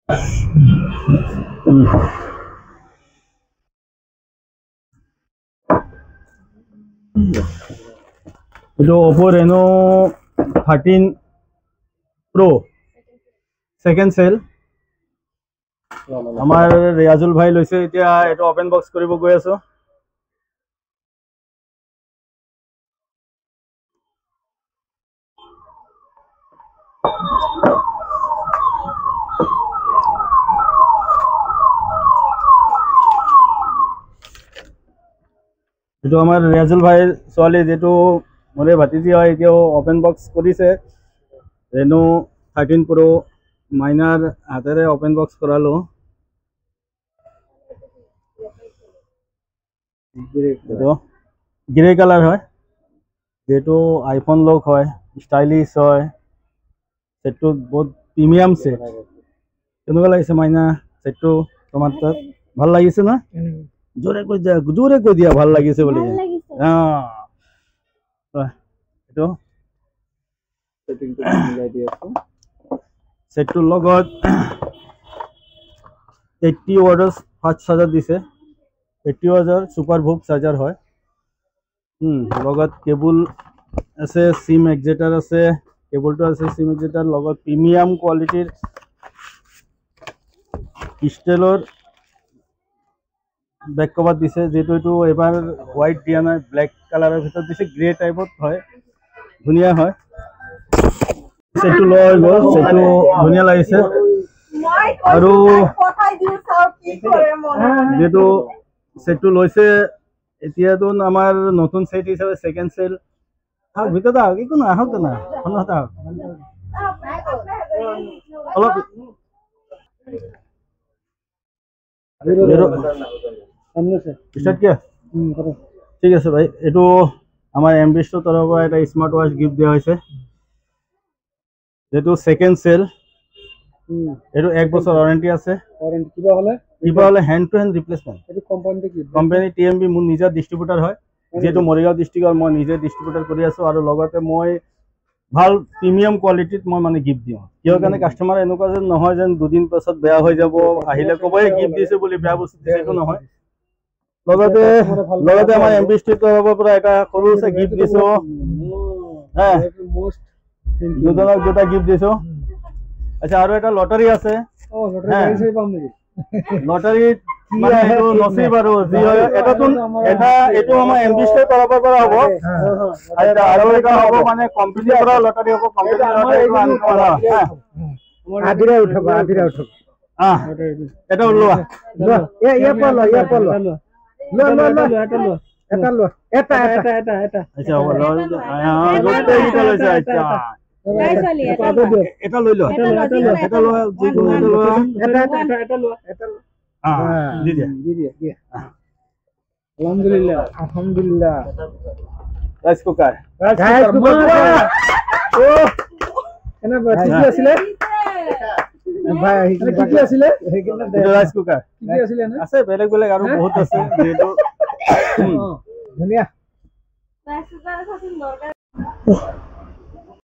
जो Oppo Reno 13 Pro second sale आमार रियाजुल भाई लैसे इतना एटो ओपन बक्स करिब गई आছো जो आमार रियाजुल भाई सोवाली जेटो मोरे भातिजी है इतना ओपन बक्स करिছে Reno 13 Pro माइनार हातेरे ओपन बक्स करालो ग्रे कलर है जेटो आईफोन लक है स्टाइलिश है सेटটো बहुत प्रिमियम सेट केनेকুৱা লাগিছে माइना सेटটো তোমাৰ তাত ভাল লাগিছে না জোরে কৈ দিয়া ভাল লাগিছে বুলি এটো সেটিংটো মিলাই দি আছো सेटটোৰ লগত 80 ওয়াটৰ ফাস্ট চাৰ্জাৰ দিছে 80 ওয়াটৰ সুপাৰ ভোক চাৰ্জাৰ হয় লগত কেবল আছে সিম এক্সেটাৰ আছে কেবলটো আছে সিম এক্সেটাৰ লগত প্ৰিমিয়াম কোৱালিটিৰ স্টিলৰ बैक कवर दिसे जेटो एटो एबार व्हाइट दिया ना ब्लैक कलर भीतर दिसे ग्रे टाइपत হয় ধুনিয়া হয় सेटो লৈ গল सेटो ধুনিয়া লাগিছে আৰু যেটো सेटो লৈছে এতিয়া তো আমাৰ নতুন সেট হিচাপে সেকেন্ড সেল আর ভিতরে আগে কোন আহক না হনতা অলপ सामने से स्टार्ट किया ठीक है भाई एटो आमार एम्बिस्टर तरफ পৰা এটা স্মার্ট ওয়াচ গিফট দিয়া হৈছে যেটো সেকেন্ড সেল এটো 1 বছর ওয়ারেন্টি আছে ওয়ারেন্টি কিবা হলে হ্যান্ড টু হ্যান্ড রিপ্লেসমেন্ট এটো কোম্পানি কি কোম্পানি টিএমবি মোৰ নিজৰ ডিস্ট্ৰিবিউটৰ হয় যেটো মৰিগাঁও ডিস্ট্ৰিক্টৰ মই নিজে ডিস্ট্ৰিবিউটৰ কৰি আছো আৰু লগতে মই ভাল প্ৰিমিয়াম কোয়ালিটিত মই মানে গিফট দিও কিয় কাৰণে কাস্টমাৰ এনেকুৱা যে নহয় যেন দুদিন পাছত বেয়া হৈ যাব আহিলে কবই গিফট দিছে বুলি বেয়া বস্তু দিছে তো নহয় লগতে আমাৰ এমবিস্ট্ৰি তৰফৰ পৰা এটা সৰু সে গিফট দিছো হ্যাঁ মোস্ট দুটা গিফট দিছো আচ্ছা আৰু এটা লটাৰী আছে ও লটাৰী গাড়ী পাম নেকি লটাৰী মানে এটো নসিব আৰু জি এটা এটো আমাৰ এমবিস্ট্ৰি তৰফৰ পৰা হ'ব আচ্ছা আৰু এটা হ'ব মানে কোম্পানীৰ পৰা লটাৰী হ'ব কোম্পানীৰ লটাৰী আদিৰা উঠাব এটা লোৱা এ পল এটা লো এটা আচ্ছা বলো গোটে গিটা লৈছে আচ্ছা এটা লৈ লো এটা লো জি কোন এটা লো দি দিয়া আলহামদুলিল্লাহ রাইস কুকার ও এনা ঠিক আছিল ভাই কি আছিল এটা রাইস কুকার কি আছিল না আছে বেলেগ বেলেগ আৰু বহুত আছে যেটো ধুনিয়া ৰাইস কুকাৰ খাতিন দৰকাৰ